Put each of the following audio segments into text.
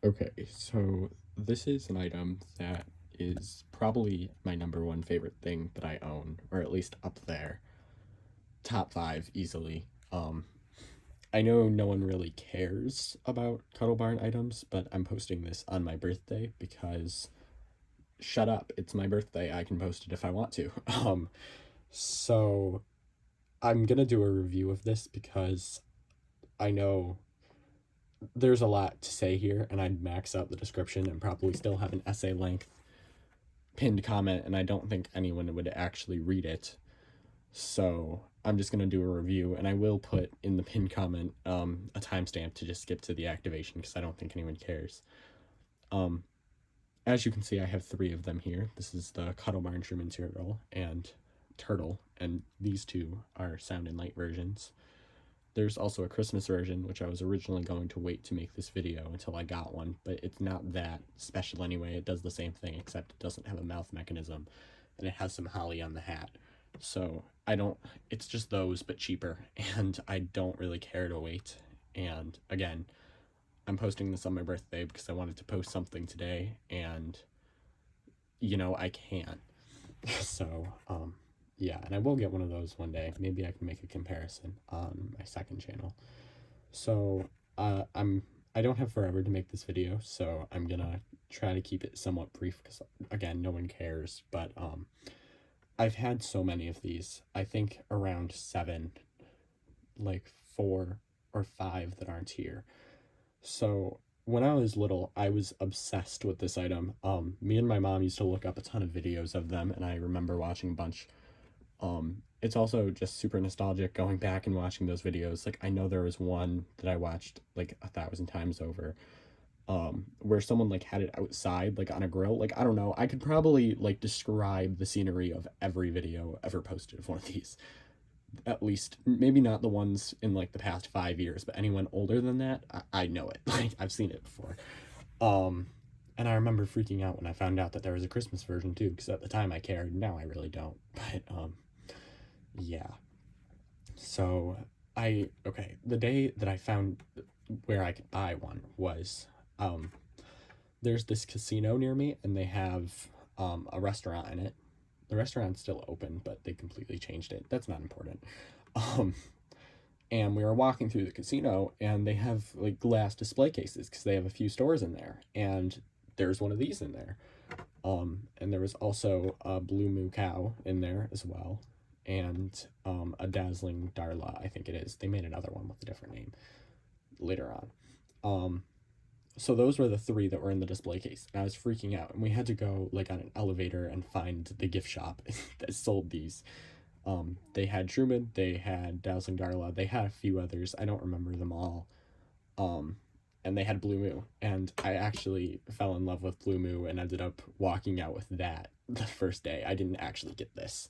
Okay, so this is an item that is probably my number one favorite thing that I own, or at least up there. Top five easily. I know no one really cares about Cuddle Barn items, but I'm posting this on my birthday because shut up, it's my birthday. I can post it if I want to. So I'm gonna do a review of this because I know there's a lot to say here, and I'd max out the description and probably still have an essay length pinned comment, and I don't think anyone would actually read it. So I'm just gonna do a review, and I will put in the pinned comment a timestamp to just skip to the activation because I don't think anyone cares. Um, as you can see, I have three of them here. This is the Cuddle Barn Truman Turtle, and these two are sound and light versions. There's also a Christmas version, which I was originally going to wait to make this video until I got one, but it's not that special anyway. It does the same thing, except it doesn't have a mouth mechanism, and it has some holly on the hat. So I don't, it's just those, but cheaper, and I don't really care to wait. And again, I'm posting this on my birthday because I wanted to post something today, and I can't. So, yeah, and I will get one of those one day. Maybe I can make a comparison on my second channel. So I don't have forever to make this video, so I'm gonna try to keep it somewhat brief because again, no one cares. But I've had so many of these. I think around seven, like four or five that aren't here. So when I was little, I was obsessed with this item. Me and my mom used to look up a ton of videos of them, and I remember watching a bunch. It's also just super nostalgic going back and watching those videos. Like I know there was one that I watched like 1,000 times over, where someone like had it outside, like on a grill. Like I don't know, I could probably like describe the scenery of every video ever posted of one of these. At least maybe not the ones in like the past 5 years, but anyone older than that, I know it. Like I've seen it before. Um, and I remember freaking out when I found out that there was a Christmas version too, because at the time I cared. Now I really don't. But yeah. So okay, the day that I found where I could buy one was um there's this casino near me, and they have a restaurant in it. The restaurant's still open, but they completely changed it. That's not important. Um and we were walking through the casino, and they have like glass display cases because they have a few stores in there, and there's one of these in there. And there was also a blue moo cow in there as well, and a dazzling Darla, I think it is. They made another one with a different name later on. Um, so those were the three that were in the display case, and I was freaking out. And we had to go like on an elevator and find the gift shop that sold these. They had Truman, they had Dazzling Darla, they had a few others. I don't remember them all. Um, and they had Blue Moo, and I actually fell in love with Blue Moo and ended up walking out with that the first day. I didn't actually get this.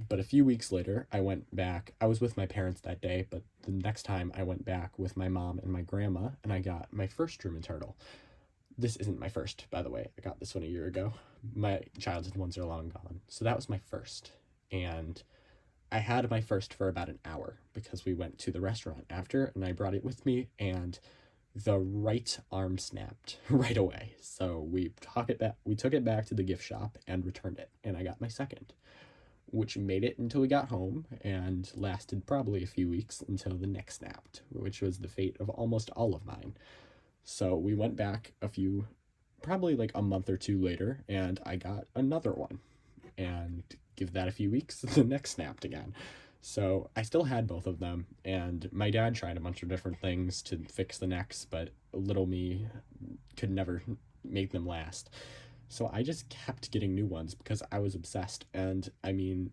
But a few weeks later, I went back. I was with my parents that day, but the next time I went back with my mom and my grandma, and I got my first Truman Turtle. This isn't my first, by the way. I got this one a year ago. My childhood ones are long gone. So that was my first. And I had my first for about an hour because we went to the restaurant after, and I brought it with me, and the right arm snapped right away. So we took it back to the gift shop and returned it, and I got my second, which made it until we got home and lasted probably a few weeks until the neck snapped, which was the fate of almost all of mine. So we went back probably like a month or two later, and I got another one. And give that a few weeks, the neck snapped again. So I still had both of them, and my dad tried a bunch of different things to fix the necks, but little me could never make them last. So I just kept getting new ones because I was obsessed. And I mean,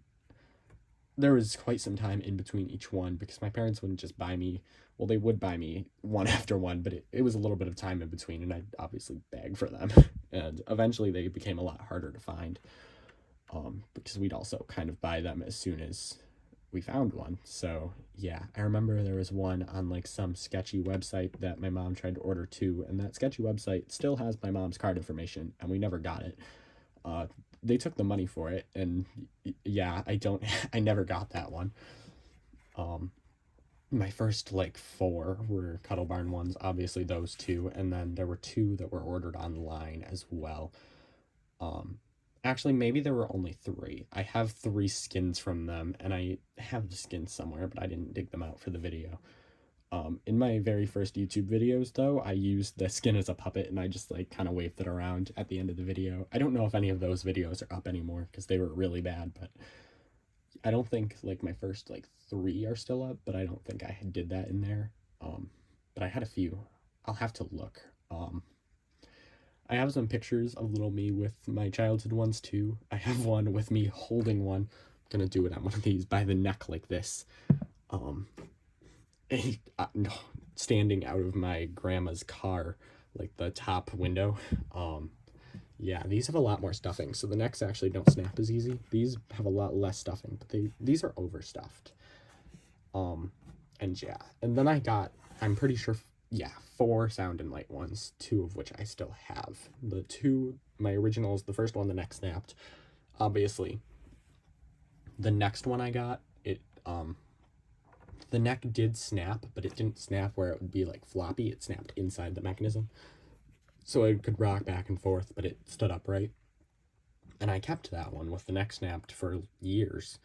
there was quite some time in between each one because my parents wouldn't just buy me, well, they would buy me one after one, but it was a little bit of time in between, and I'd obviously beg for them. And eventually they became a lot harder to find, because we'd also kind of buy them as soon as we found one. So yeah, I remember there was one on like some sketchy website that my mom tried to order too, and that sketchy website still has my mom's card information, and we never got it. Uh, they took the money for it, and yeah, I don't, I never got that one. Um, my first like 4 were Cuddle Barn ones, obviously those two, and then there were 2 that were ordered online as well. Um, Actually, maybe there were only 3. I have 3 skins from them, and I have the skins somewhere, but I didn't dig them out for the video. In my very first YouTube videos, though, I used the skin as a puppet, and I just like kind of waved it around at the end of the video. I don't know if any of those videos are up anymore because they were really bad, but I don't think like my first like 3 are still up, but I don't think I did that in there. But I had a few. I'll have to look. I have some pictures of little me with my childhood ones too. I have one with me holding one. I'm gonna do it on one of these by the neck like this. Um, no, standing out of my grandma's car, like the top window. Yeah, these have a lot more stuffing, so the necks actually don't snap as easy. These have a lot less stuffing, but these are overstuffed. And yeah, and then I got, I'm pretty sure, yeah, 4 Sound and Light ones, 2 of which I still have. The 2, my originals, the first one, the neck snapped. Obviously, the next one I got, the neck did snap, but it didn't snap where it would be like floppy. It snapped inside the mechanism. So it could rock back and forth, but it stood upright. And I kept that one with the neck snapped for years.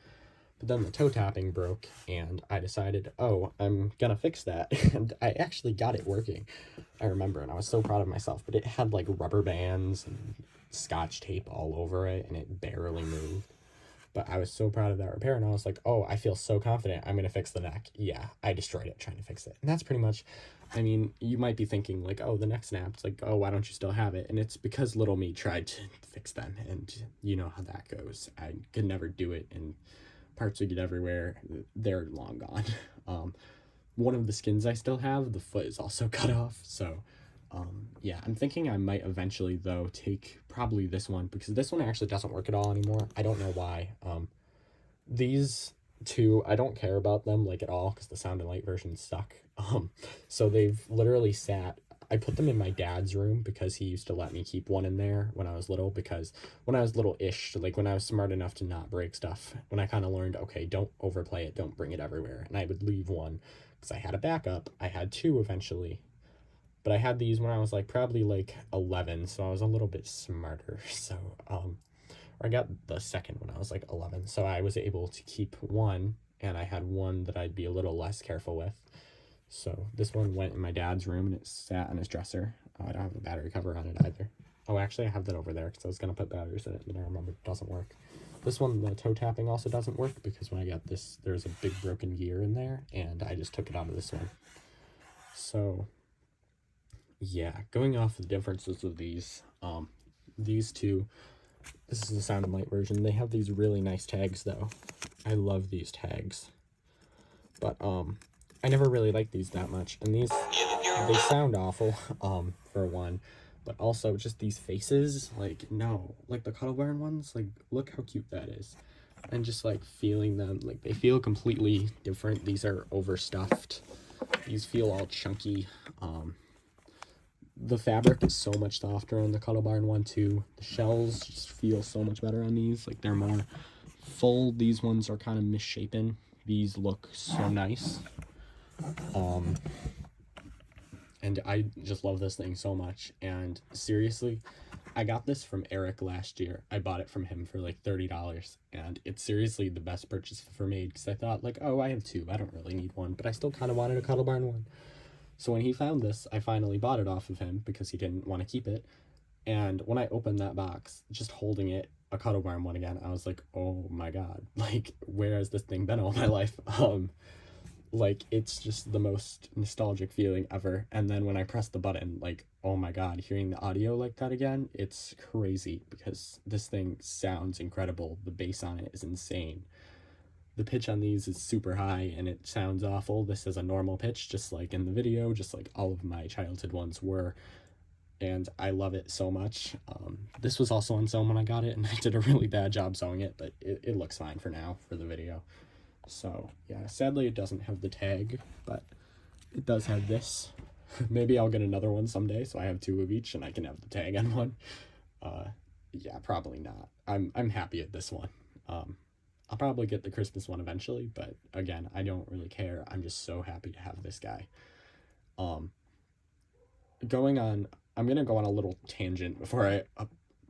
But then the toe tapping broke, and I decided, oh, I'm gonna fix that. And I actually got it working. I remember, and I was so proud of myself. But it had like rubber bands and scotch tape all over it, and it barely moved. But I was so proud of that repair, and I was like, oh, I feel so confident I'm going to fix the neck. Yeah, I destroyed it trying to fix it. And that's pretty much, I mean, you might be thinking, like, oh, the neck snapped. Like, oh, why don't you still have it? And it's because little me tried to fix them, and you know how that goes. I could never do it, and parts would get everywhere. They're long gone. One of the skins I still have, the foot is also cut off, so... yeah, I'm thinking I might eventually, though, take probably this one, because this one actually doesn't work at all anymore. I don't know why. These 2, I don't care about them, like, at all, because the Sound and Light versions suck. So they've literally sat... I put them in my dad's room, because he used to let me keep one in there when I was little, because when I was little-ish, like, when I was smart enough to not break stuff, when I kind of learned, okay, don't overplay it, don't bring it everywhere, and I would leave one, because I had a backup. I had 2 eventually. But I had these when I was like probably like 11, so I was a little bit smarter. So or I got the second when I was like 11, so I was able to keep one, and I had one that I'd be a little less careful with. So this one went in my dad's room, and it sat on his dresser. I don't have a battery cover on it either. Oh, actually, I have that over there because I was gonna put batteries in it, but I remember it doesn't work. This one, the toe tapping also doesn't work, because when I got this, there's a big broken gear in there, and I just took it out of this one. So yeah, going off the differences of these 2, this is the Sound and Light version. They have these really nice tags, though. I love these tags. But, I never really liked these that much. And these, they sound awful, for one. But also, just these faces, like, no. Like, the Cuddle Barn ones, like, look how cute that is. And just, like, feeling them, like, they feel completely different. These are overstuffed. These feel all chunky, the fabric is so much softer on the Cuddle Barn one too. The shells just feel so much better on these. Like, they're more full. These ones are kind of misshapen. These look so nice. And I just love this thing so much. And seriously, I got this from Eric last year. I bought it from him for like $30. And it's seriously the best purchase for me, because I thought like, oh, I have 2. I don't really need one. But I still kind of wanted a Cuddle Barn one. So when he found this, I finally bought it off of him because he didn't want to keep it. And when I opened that box, just holding it, a Cuddle Barn one again, I was like, oh my god, like, where has this thing been all my life? Like, it's just the most nostalgic feeling ever. And then when I press the button, like, oh my god, hearing the audio like that again, it's crazy, because this thing sounds incredible. The bass on it is insane. The pitch on these is super high, and it sounds awful. This is a normal pitch, just like in the video, just like all of my childhood ones were, and I love it so much. This was also on sewn when I got it, and I did a really bad job sewing it, but it looks fine for now for the video. So yeah, sadly it doesn't have the tag, but it does have this. Maybe I'll get another one someday, so I have 2 of each, and I can have the tag on one. Yeah, probably not. I'm happy at this one. I'll probably get the Christmas one eventually, but again, I don't really care. I'm just so happy to have this guy. Um, going on, I'm gonna go on a little tangent before I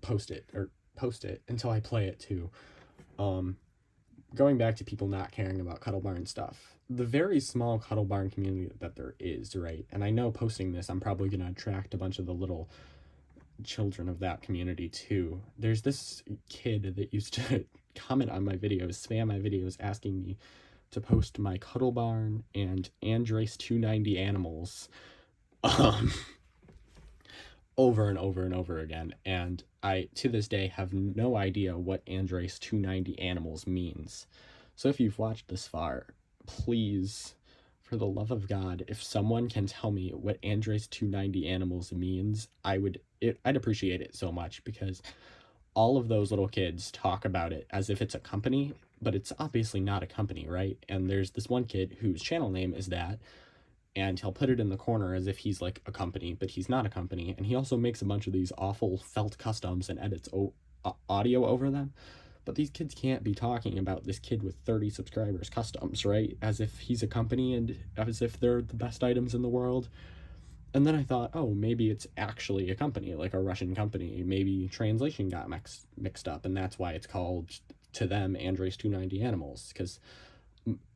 post it until I play it too. Going back to people not caring about Cuddle Barn stuff, the very small Cuddle Barn community that there is, right? And I know posting this, I'm probably gonna attract a bunch of the little children of that community too. There's this kid that used to comment on my videos, spam my videos, asking me to post my Cuddle Barn and Andres 290 animals over and over and over again, and I to this day have no idea what Andres 290 animals means. So if you've watched this far, please, for the love of God, if someone can tell me what Andres 290 animals means, I'd appreciate it so much, because all of those little kids talk about it as if it's a company, but it's obviously not a company, right? And there's this one kid whose channel name is that, and he'll put it in the corner as if he's like a company, but he's not a company. And he also makes a bunch of these awful felt customs and edits audio over them. But these kids can't be talking about this kid with 30 subscribers customs, right? As if he's a company and as if they're the best items in the world. And then I thought, oh, maybe it's actually a company, like a Russian company. Maybe translation got mixed up, and that's why it's called, to them, Andres 290 Animals, because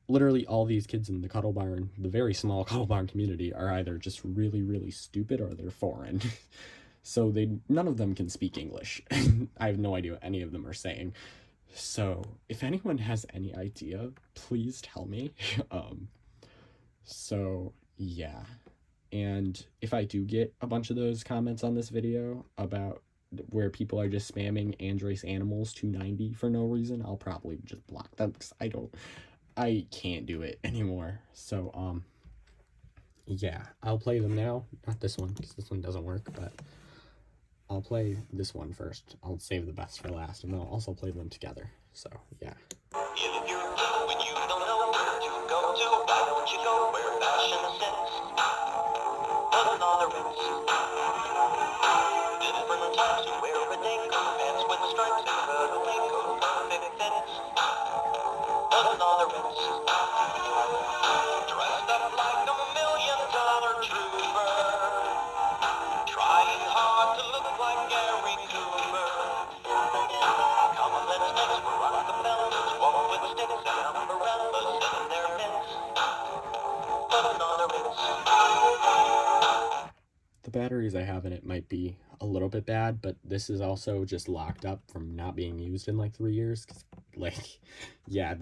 literally all these kids in the Cuddle Barn, the very small Cuddle Barn community, are either just really, really stupid or they're foreign. So none of them can speak English. I have no idea what any of them are saying. So if anyone has any idea, please tell me. So yeah. And if I do get a bunch of those comments on this video about where people are just spamming Andres Animals 290 for no reason, I'll probably just block them, because I can't do it anymore. So, yeah, I'll play them now. Not this one, because this one doesn't work, but I'll play this one first. I'll save the best for last, and I'll also play them together. So, yeah. If you're blue and you don't know where to go to, why don't you go where fashion sits? Putting on the ritz. Different types who wear a dingo, pants with stripes and cutaway coat, perfect fits. Putting on the ritz. Dressed up like $1 million trooper, trying hard to look like Gary Cooper. Come on, let's mix, we're Rockefellers, walk with sticks and umbrellas in their mitts. Putting on the ritz. The batteries I have in it might be a little bit bad, but this is also just locked up from not being used in like 3 years. 'Cause, like, yeah,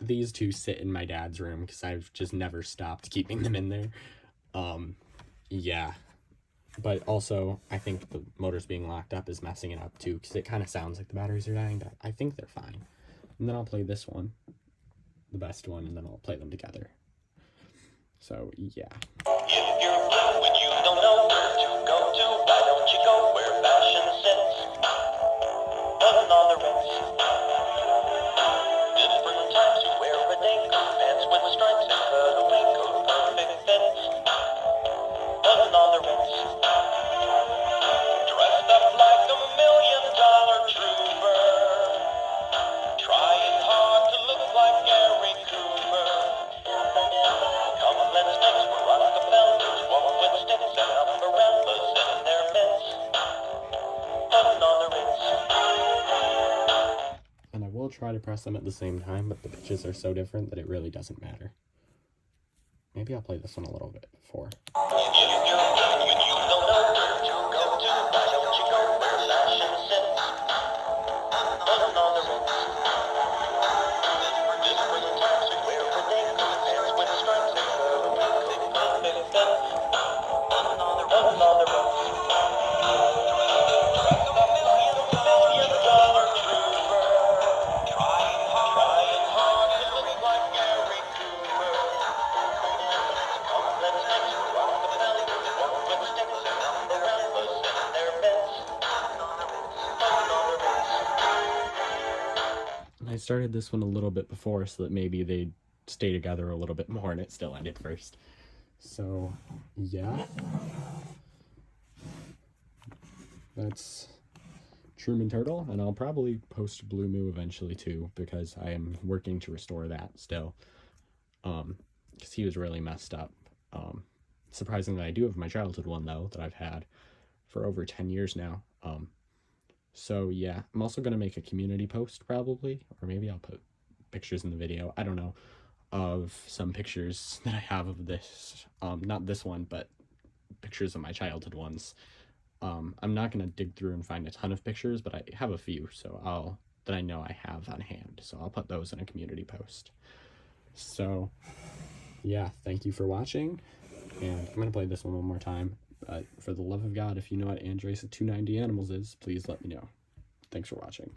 these two sit in my dad's room because I've just never stopped keeping them in there. Yeah. But also, I think the motor's being locked up is messing it up too, because it kind of sounds like the batteries are dying, but I think they're fine. And then I'll play this one, the best one, and then I'll play them together. So, yeah. If you're blue and you don't know where to go to, why don't you go where fashion sits? Putting on the ritz. Different types who wear a dingo, pants with stripes and cutaway coat, perfect fits. Putting on the ritz. Dressed up like $1 million trooper, trying hard to look like Gary Cooper. Come on, let's mix, we're Rockefellers, walk with sticks and umbrellas in their mitts. Putting on the ritz. And I will try to press them at the same time, but the pitches are so different that it really doesn't matter. Maybe I'll play this one a little bit before. If you're blue and you don't know where to go to, why don't you go where fashion sits? Putting on the ritz. Different types who wear a dingo, pants with stripes and cutaway coat, perfect fits. Putting on the ritz. Dressed up $1 million trooper, trying hard to look like Gary Cooper. Come on, let's mix, we're Rockefellers, walk with sticks and umbrellas in their mitts. Putting on the ritz. I started this one a little bit before so that maybe they'd stay together a little bit more, and it still ended first. So, yeah. That's Truman Turtle, and I'll probably post Blue Moo eventually too, because I am working to restore that still. Because he was really messed up. Surprisingly, I do have my childhood one though that I've had for over 10 years now. So yeah, I'm also gonna make a community post probably, or maybe I'll put pictures in the video. I don't know, of some pictures that I have of this. Not this one, but pictures of my childhood ones. I'm not gonna dig through and find a ton of pictures, but I have a few, so that I know I have on hand. So I'll put those in a community post. So yeah, thank you for watching, and I'm gonna play this one more time. But for the love of God, if you know what Andres 290 Animals is, please let me know. Thanks for watching.